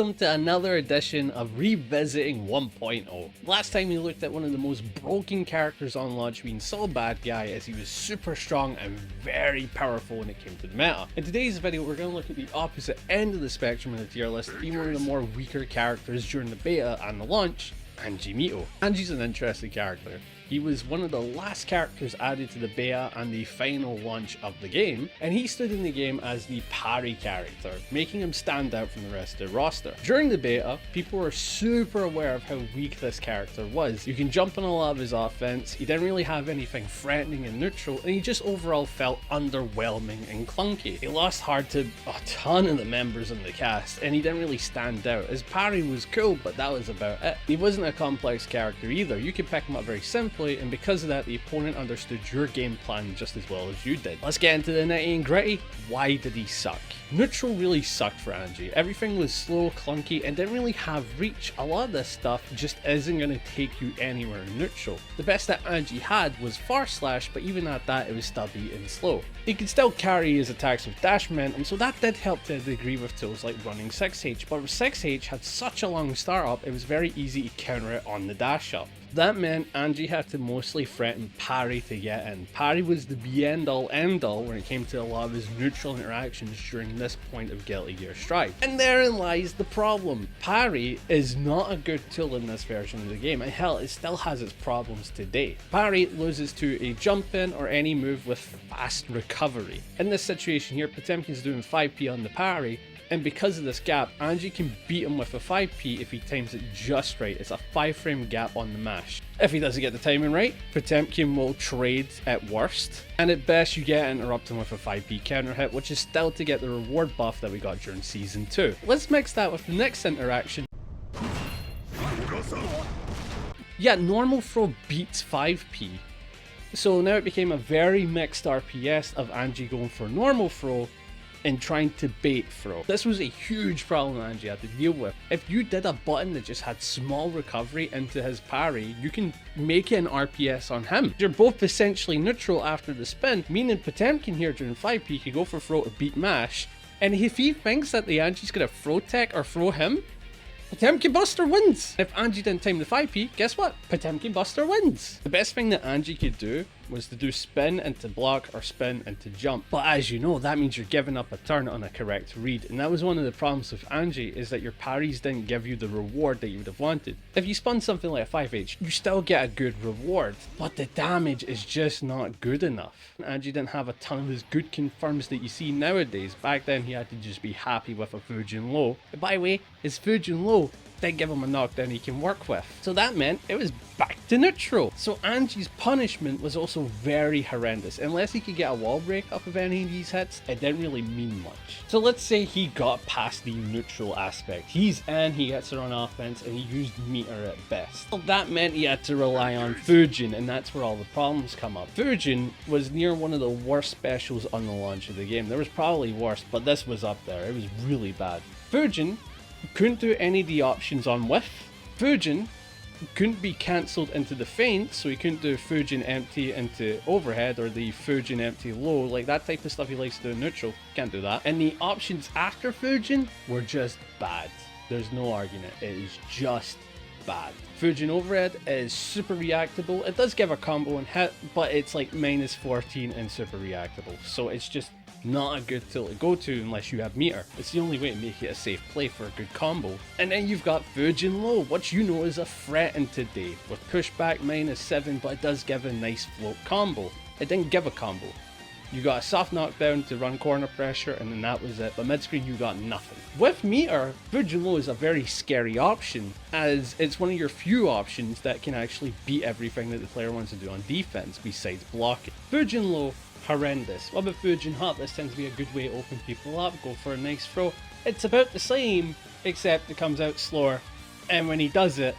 Welcome to another edition of Revisiting 1.0. Last time we looked at one of the most broken characters on launch being Saw Bad Guy, as he was super strong and very powerful when it came to the meta. In today's video we're going to look at the opposite end of the spectrum in the tier list, being one of the more weaker characters during the beta and the launch, Anji Mito. Anji's an interesting character. He was one of the last characters added to the beta and the final launch of the game, and he stood in the game as the parry character, making him stand out from the rest of the roster. During the beta, people were super aware of how weak this character was. You can jump on a lot of his offense, he didn't really have anything threatening in neutral, and he just overall felt underwhelming and clunky. He lost hard to a ton of the members in the cast, and he didn't really stand out. His parry was cool, but that was about it. He wasn't a complex character either. You could pick him up very simply, and because of that the opponent understood your game plan just as well as you did. Let's get into the nitty and gritty. Why did he suck? Neutral really sucked for Anji. Everything was slow, clunky, and didn't really have reach. A lot of this stuff just isn't going to take you anywhere in neutral. The best that Anji had was Far Slash, but even at that it was stubby and slow. He could still carry his attacks with dash momentum, so that did help to a degree with tools like running 6H, but with 6H had such a long startup it was very easy to counter it on the dash up. That meant Anji had to mostly threaten parry to get in. Parry was the be end all when it came to a lot of his neutral interactions during this point of GuiltyGearStrive. And therein lies the problem. Parry is not a good tool in this version of the game, and hell, it still has its problems today. Parry loses to a jump in or any move with fast recovery. In this situation here, Potemkin's doing 5p on the parry, and because of this gap, Anji can beat him with a 5p if he times it just right. It's a 5-frame gap on the mash. If he doesn't get the timing right, Potemkin will trade at worst, and at best you get interrupting with a 5p counter hit, which is still to get the reward buff that we got during Season 2. Let's mix that with the next interaction. Yeah, normal throw beats 5p. So now it became a very mixed RPS of Anji going for normal throw and trying to bait throw. This was a huge problem Anji had to deal with. If you did a button that just had small recovery into his parry, you can make it an RPS on him. You're both essentially neutral after the spin, meaning Potemkin here during 5p could go for throw to beat mash, and if he thinks that the Anji's gonna throw tech or throw him, Potemkin Buster wins! If Anji didn't time the 5p, guess what? Potemkin Buster wins! The best thing that Anji could do was to do spin into block or spin into jump. But as you know, that means you're giving up a turn on a correct read. And that was one of the problems with Anji, is that your parries didn't give you the reward that you would have wanted. If you spun something like a 5H, you still get a good reward, but the damage is just not good enough. Anji didn't have a ton of his good confirms that you see nowadays. Back then he had to just be happy with a Fujin low. But by the way, his Fujin low did give him a knockdown he can work with. So that meant it was back to neutral. So Anji's punishment was also very horrendous. Unless he could get a wall break off of any of these hits, it didn't really mean much. So let's say he got past the neutral aspect. He's in, he gets it on offense, and he used meter at best. Well, that meant he had to rely on Fujin, and that's where all the problems come up. Fujin was near one of the worst specials on the launch of the game. There was probably worse, but this was up there. It was really bad. Fujin couldn't do any of the options on whiff. Fujin couldn't be cancelled into the feint, so he couldn't do Fujin empty into overhead or the Fujin empty low, like that type of stuff he likes to do in neutral. Can't do that. And the options after Fujin were just bad. There's no argument, it is just bad. Fujin overhead is super reactable. It does give a combo and hit, but it's like minus 14 and super reactable, so it's just not a good tool to go to unless you have meter. It's the only way to make it a safe play for a good combo. And then you've got Fujin low, which you know is a threat in today, with pushback minus 7, but it does give a nice float combo. It didn't give a combo. You got a soft knockdown to run corner pressure, and then that was it. But mid-screen you got nothing. With meter, Fujin low is a very scary option, as it's one of your few options that can actually beat everything that the player wants to do on defense besides blocking. Fujin low, horrendous. What about Fujin hot? This tends to be a good way to open people up, go for a nice throw. It's about the same, except it comes out slower, and when he does it,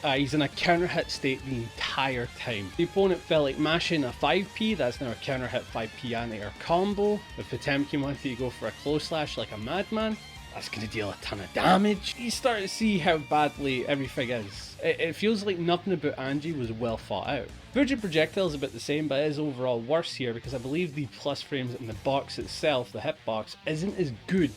he's in a counter hit state the entire time. The opponent felt like mashing a 5p, that's now a counter hit 5p anti-air combo. If Potemkin wanted to go for a close slash like a madman, that's going to deal a ton of damage. You start to see how badly everything is. It feels like nothing about Anji was well thought out. Fujin projectile is a bit the same, but it is overall worse here because I believe the plus frames in the box itself, the hitbox, isn't as good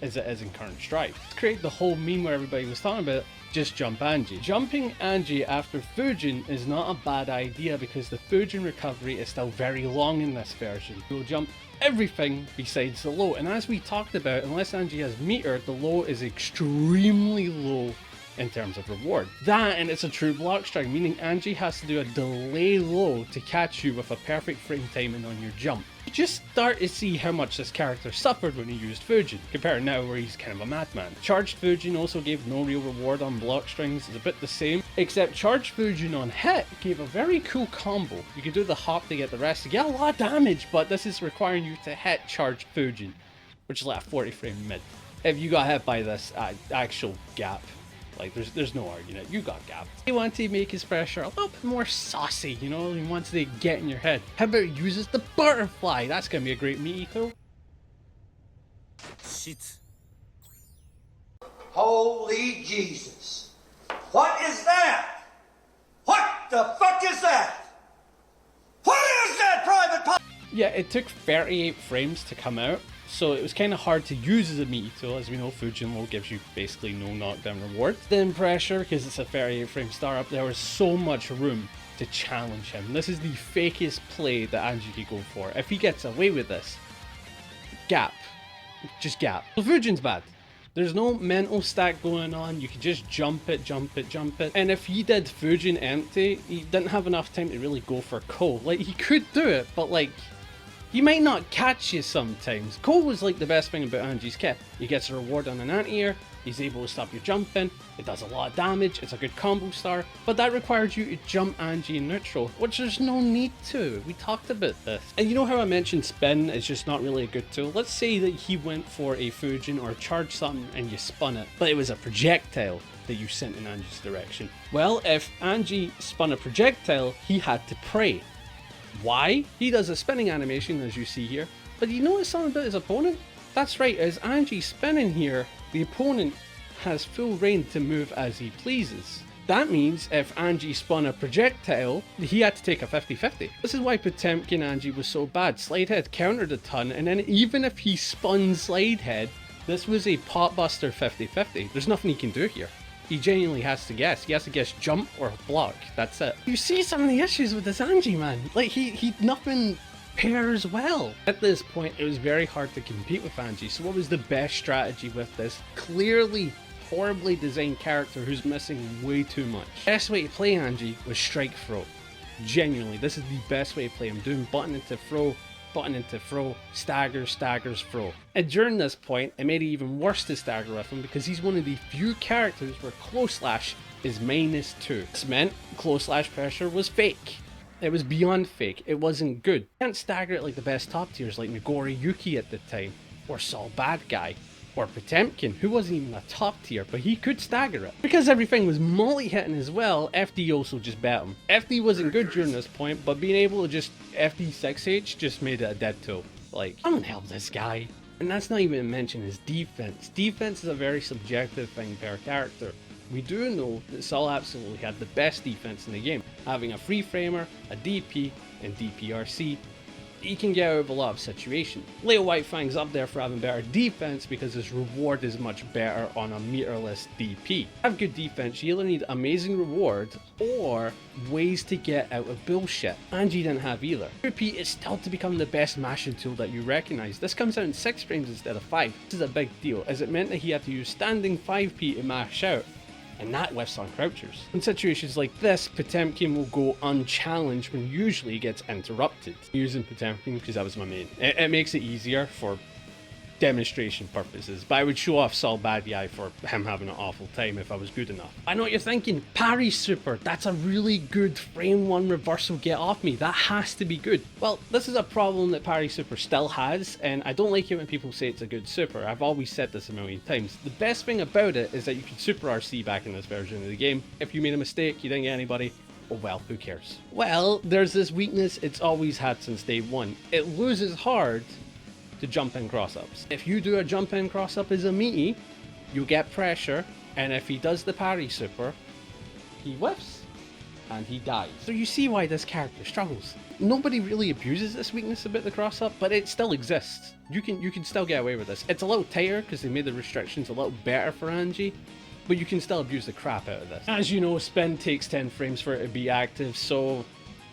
as it is in current Strive. To create the whole meme where everybody was talking about, just jump Anji. Jumping Anji after Fujin is not a bad idea because the Fujin recovery is still very long in this version. You'll jump everything besides the low, and as we talked about, unless Anji has meter, the low is extremely low in terms of reward. That, and it's a true block strike, meaning Anji has to do a delay low to catch you with a perfect frame timing on your jump. You just start to see how much this character suffered when he used Fujin, compared to now where he's kind of a madman. Charged Fujin also gave no real reward on block strings, it's a bit the same, except Charged Fujin on hit gave a very cool combo. You could do the hop to get the rest, to get a lot of damage, but this is requiring you to hit Charged Fujin, which is like a 40 frame mid. If you got hit by this actual gap, like, there's no argument, you got gapped. He wants to make his pressure a little bit more saucy, you know, he wants to get in your head. How about he uses the butterfly? That's gonna be a great meaty throw. Shit. Holy Jesus. What is that? What the fuck is that? What is that, Private? Yeah, it took 38 frames to come out, so it was kind of hard to use as a meaty tool. As we know, Fujin low gives you basically no knockdown reward. Then pressure, because it's a 38 frame startup, there was so much room to challenge him. This is the fakest play that Anji could go for. If he gets away with this, gap, just gap. So Fujin's bad. There's no mental stack going on, you can just jump it, jump it, jump it. And if he did Fujin empty, he didn't have enough time to really go for Ko. Like, he could do it, but like, he might not catch you sometimes. Ko was like the best thing about Anji's kit. He gets a reward on an anti-air, he's able to stop your jumping, it does a lot of damage, it's a good combo star, but that requires you to jump Anji in neutral, which there's no need to. We talked about this. And you know how I mentioned spin is just not really a good tool? Let's say that he went for a Fujin or charged something and you spun it, but it was a projectile that you sent in Anji's direction. Well, if Anji spun a projectile, he had to pray. Why? He does a spinning animation as you see here, but you notice something about his opponent? That's right, as Anji spinning here, the opponent has full reign to move as he pleases. That means if Anji spun a projectile, he had to take a 50-50. This is why Potemkin Anji was so bad. Slidehead countered a ton, and then even if he spun Slidehead, this was a potbuster 50-50. There's nothing he can do here. He genuinely has to guess. He has to guess jump or block. That's it. You see some of the issues with this Anji, man. Like, he nothing pairs well. At this point, it was very hard to compete with Anji. So what was the best strategy with this clearly horribly designed character who's missing way too much? Best way to play Anji was strike throw. Genuinely, this is the best way to play him. Doing button into throw, stagger, staggers, throw. And during this point, it made it even worse to stagger with him because he's one of the few characters where close slash is -2. This meant close slash pressure was fake. It was beyond fake. It wasn't good. You can't stagger it like the best top tiers like Nagori Yuki at the time, or Sol Bad Guy, or Potemkin, who wasn't even a top tier, but he could stagger it. Because everything was multi-hitting as well, FD also just bet him. FD wasn't good during this point, but being able to just FD 6H just made it a dead tool. Like, I don't help this guy. And that's not even to mention his defense. Defense is a very subjective thing per character. We do know that Sol absolutely had the best defense in the game, having a free framer, a DP, and DPRC. He can get out of a lot of situations. Leo White Fang's up there for having better defense because his reward is much better on a meterless DP. Have good defense, you either need amazing reward or ways to get out of bullshit. Anji didn't have either. Repeat is still to become the best mashing tool that you recognize. This comes out in 6 frames instead of 5. This is a big deal as it meant that he had to use standing 5p to mash out. And that whiffs on crouchers. In situations like this, Potemkin will go unchallenged when usually he gets interrupted. Using Potemkin because that was my main. It makes it easier for demonstration purposes, but I would show off Sol Bad Guy for him having an awful time if I was good enough. I know what you're thinking, parry super, that's a really good frame 1 reversal get off me, that has to be good. Well, this is a problem that parry super still has, and I don't like it when people say it's a good super. I've always said this a million times. The best thing about it is that you can super RC back in this version of the game. If you made a mistake, you didn't get anybody, oh well, who cares? Well, there's this weakness it's always had since day 1. It loses hard to jump in cross-ups. If you do a jump in cross-up as a meaty, you get pressure, and if he does the parry super, he whiffs. and he dies. So you see why this character struggles. Nobody really abuses this weakness about the cross up, but it still exists. You can still get away with this. It's a little tighter because they made the restrictions a little better for Anji, but you can still abuse the crap out of this. As you know, spin takes 10 frames for it to be active, so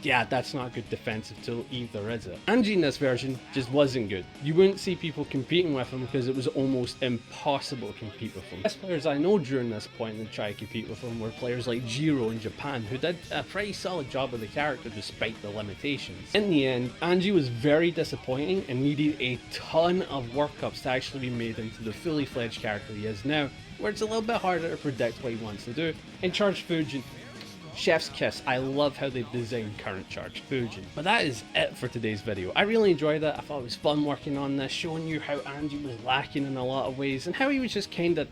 yeah, that's not a good defensive tool either, is it? Anji in this version just wasn't good. You wouldn't see people competing with him because it was almost impossible to compete with him. The best players I know during this point that tried to compete with him were players like Jiro in Japan, who did a pretty solid job of the character despite the limitations. In the end, Anji was very disappointing and needed a ton of workups to actually be made into the fully fledged character he is now, where it's a little bit harder to predict what he wants to do. In Charge Fujin, chef's kiss. I love how they've designed current Charge Fujin. But that is it for today's video. I really enjoyed it. I thought it was fun working on this, showing you how Anji was lacking in a lot of ways and how he was just kinda,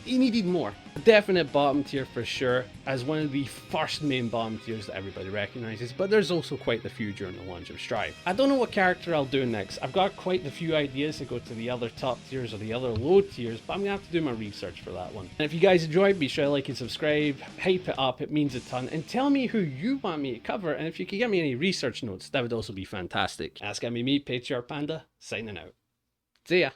he needed more. A definite bottom tier for sure, as one of the first main bottom tiers that everybody recognizes, but there's also quite a few during the launch of Strive. I don't know what character I'll do next. I've got quite a few ideas to go to the other top tiers or the other low tiers, but I'm gonna have to do my research for that one. And if you guys enjoyed, be sure to like and subscribe, hype it up, it means a ton, and tell me who you want me to cover, and if you could give me any research notes, that would also be fantastic. That's gonna be me, Panda, signing out. See ya.